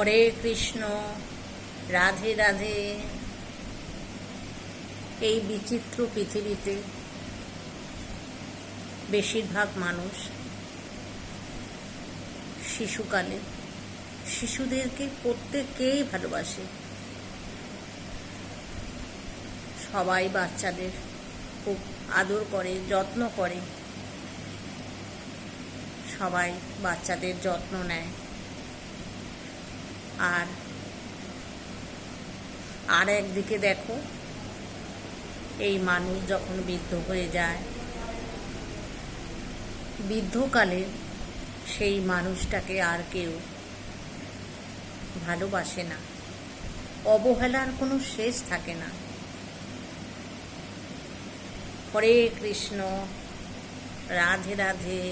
হরে কৃষ্ণ, রাধে রাধে। এই বিচিত্র পৃথিবীতে বেশিরভাগ মানুষ শিশুকালে শিশুদেরকে প্রত্যেকেই ভালোবাসে। সবাই বাচ্চাদের খুব আদর করে, যত্ন করে। সবাই বাচ্চাদের যত্ন নেয়। আর একদিকে দেখো, এই মানুষ যখন বৃদ্ধ হয়ে যায়, বৃদ্ধকালে সেই মানুষটাকে আর কেউ ভালোবাসে না। অবহেলার কোনো শেষ থাকে না। হরে কৃষ্ণ, রাধে রাধে।